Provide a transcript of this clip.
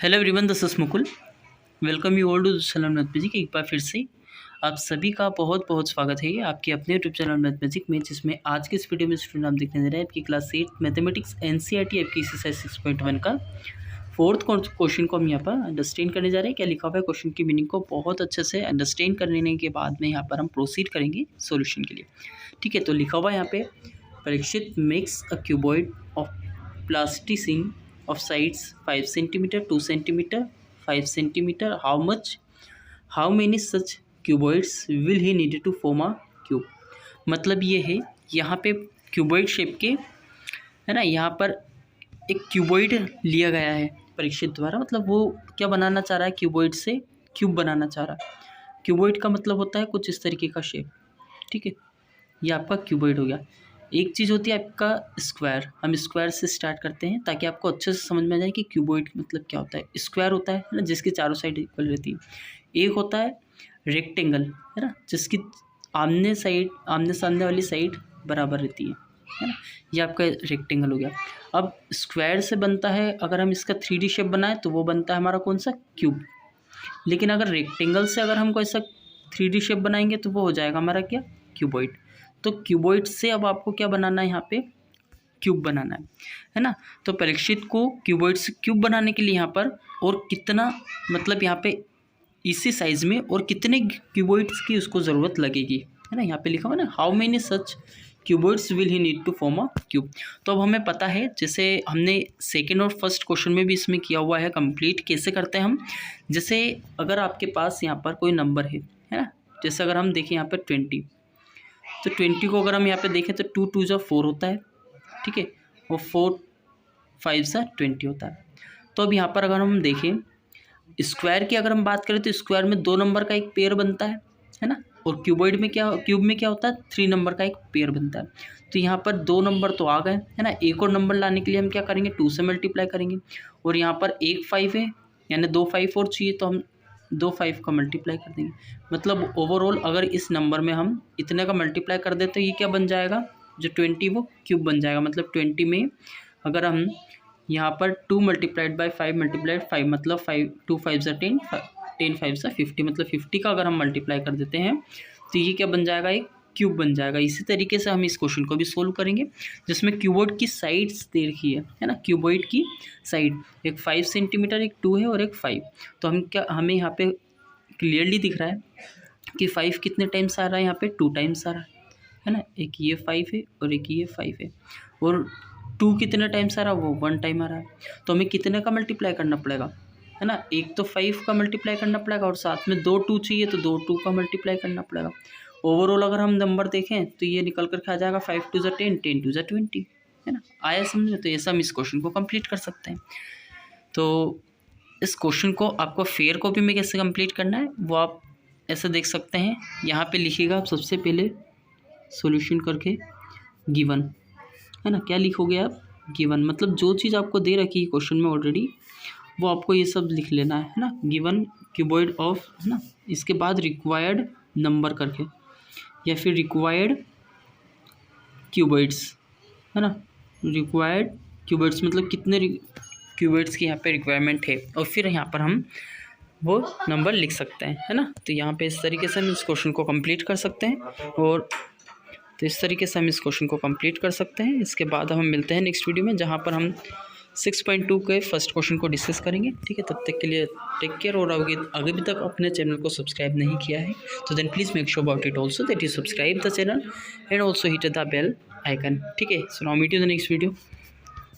Hello everyone, this is Mukul. Welcome you all to channel math magic. एक बार फिर से आप सभी का बहुत बहुत स्वागत है आपके अपने यूट्यूब चैनल मैथ मैजिक में, जिसमें आज के इस वीडियो में स्टूडेंट आप देखने दे रहे हैं आपकी क्लास 8 मैथमेटिक्स एनसीईआरटी आपकी एक्सरसाइज 6.1 का फोर्थ क्वेश्चन को हम यहाँ पर अंडरस्टैंड करने जा रहे हैं। क्या लिखा हुआ है क्वेश्चन की मीनिंग को बहुत अच्छे से अंडरस्टैंड करने के बाद में यहाँ पर हम प्रोसीड करेंगे सॉल्यूशन के लिए। ठीक है, तो लिखा हुआ है यहाँ पे, Parikshit makes a cuboid of plasticine of sides 5 centimeter, 2 centimeter, 5 centimeter. How many such cuboids will he need to form a cube? मतलब ये है, यहाँ पे क्यूबॉइड शेप के है ना, यहाँ पर एक क्यूबॉइड लिया गया है परीक्षित द्वारा। मतलब वो क्या बनाना चाह रहा है, क्यूबॉइड से क्यूब बनाना चाह रहा है। क्यूबॉइड का मतलब होता है कुछ इस तरीके का शेप। ठीक है, ये आपका क्यूबॉइड हो गया। एक चीज़ होती है आपका स्क्वायर। हम स्क्वायर से स्टार्ट करते हैं ताकि आपको अच्छे से समझ में आ जाए कि क्यूबॉइड मतलब क्या होता है। स्क्वायर होता है ना, जिसकी चारों साइड इक्वल रहती है। एक होता है रेक्टेंगल, है ना, जिसकी आमने सामने वाली साइड बराबर रहती है ना। ये आपका रेक्टेंगल हो गया। अब स्क्वायर से बनता है, अगर हम इसका 3D शेप बनाएं तो वो बनता है हमारा कौन सा, क्यूब। लेकिन अगर रेक्टेंगल से अगर हम कोई ऐसा 3D शेप बनाएंगे तो वो हो जाएगा हमारा क्या, क्यूबॉइड। तो क्यूबॉइड से अब आपको क्या बनाना है, यहाँ पे क्यूब बनाना है ना। तो परीक्षित को क्यूबॉइड से क्यूब बनाने के लिए यहाँ पर और कितना, मतलब यहाँ पे इसी साइज में और कितने क्यूबॉइड्स की उसको ज़रूरत लगेगी, है ना। यहाँ पे लिखा हुआ ना, how many such cuboids will he need to form a cube. तो अब हमें पता है, जैसे हमने सेकेंड और फर्स्ट क्वेश्चन में भी इसमें किया हुआ है कंप्लीट। कैसे करते हैं हम, जैसे अगर आपके पास यहाँ पर कोई नंबर है ना, जैसे अगर हम देखें यहाँ पर 20, तो 20 को अगर हम यहाँ पे देखें तो 2 2 4 होता है। ठीक है, और 4 5 20 होता है। तो अब यहाँ पर अगर हम देखें स्क्वायर की अगर हम बात करें तो स्क्वायर में 2 नंबर का एक पेयर बनता है ना। और क्यूब में क्या होता है, 3 नंबर का एक पेयर बनता है। तो यहाँ पर 2 नंबर तो आ गए, है ना। एक और नंबर लाने के लिए हम क्या करेंगे, 2 से मल्टीप्लाई करेंगे। और यहाँ पर एक 5 है, यानी 2 5 और चाहिए, तो हम 2 5 का मल्टीप्लाई कर देंगे। मतलब ओवरऑल अगर इस नंबर में हम इतने का मल्टीप्लाई कर दें तो ये क्या बन जाएगा, जो 20 वो क्यूब बन जाएगा। मतलब 20 में अगर हम यहाँ पर 2 मल्टीप्लाइड बाई 5 मल्टीप्लाइड 5, मतलब 5 2 5 10 10 5 50, मतलब 50 का अगर हम मल्टीप्लाई कर देते हैं तो ये क्या बन जाएगा, एक क्यूब बन जाएगा। इसी तरीके से हम इस क्वेश्चन को भी सोल्व करेंगे, जिसमें क्यूबॉइड की साइड्स दे रखी है ना। क्यूबॉइड की साइड एक 5 सेंटीमीटर, एक 2 है और एक 5। तो हमें यहाँ पे क्लियरली दिख रहा है कि 5 कितने टाइम्स आ रहा है, यहाँ पे 2 टाइम्स आ रहा है ना। एक ये 5 है और एक ये 5 है। और 2 कितने टाइम्स आ रहा है, वो 1 टाइम आ रहा है। तो हमें कितने का मल्टीप्लाई करना पड़ेगा, है ना। एक तो 5 का मल्टीप्लाई करना पड़ेगा और साथ में 2 2 चाहिए, तो 2 2 का मल्टीप्लाई करना पड़ेगा। ओवरऑल अगर हम नंबर देखें तो ये निकल कर के आ जाएगा 5 2 10 10 2 20, है ना। आया समझ में। तो ऐसा हम इस क्वेश्चन को कंप्लीट कर सकते हैं। तो इस क्वेश्चन को आपको फेयर कॉपी में कैसे कंप्लीट करना है वो आप ऐसे देख सकते हैं। यहाँ पे लिखिएगा आप सबसे पहले सॉल्यूशन करके गिवन, है ना। क्या लिखोगे आप, गिवन। मतलब जो चीज़ आपको दे रखी है क्वेश्चन में ऑलरेडी, वो आपको ये सब लिख लेना है ना। गिवन क्यूबॉइड ऑफ, है ना, इसके बाद रिक्वायर्ड नंबर करके, या फिर रिक्वायर्ड क्यूबॉइड्स, है ना। रिक्वायर्ड क्यूबॉइड्स मतलब कितने क्यूबॉइड्स की यहाँ पे रिक्वायरमेंट है, और फिर यहाँ पर हम वो नंबर लिख सकते हैं, है ना। तो यहाँ पे इस तरीके से हम इस क्वेश्चन को कंप्लीट कर सकते हैं। और तो इस तरीके से हम इस क्वेश्चन को कंप्लीट कर सकते हैं। इसके बाद हम मिलते हैं नेक्स्ट वीडियो में, जहाँ पर हम 6.2 के फर्स्ट क्वेश्चन को डिस्कस करेंगे। ठीक है, तब तक के लिए टेक केयर। और आगे भी तक अपने चैनल को सब्सक्राइब नहीं किया है तो then please make sure about it also that you subscribe the channel and also hit the bell icon. ठीक है, so now meet you the next video.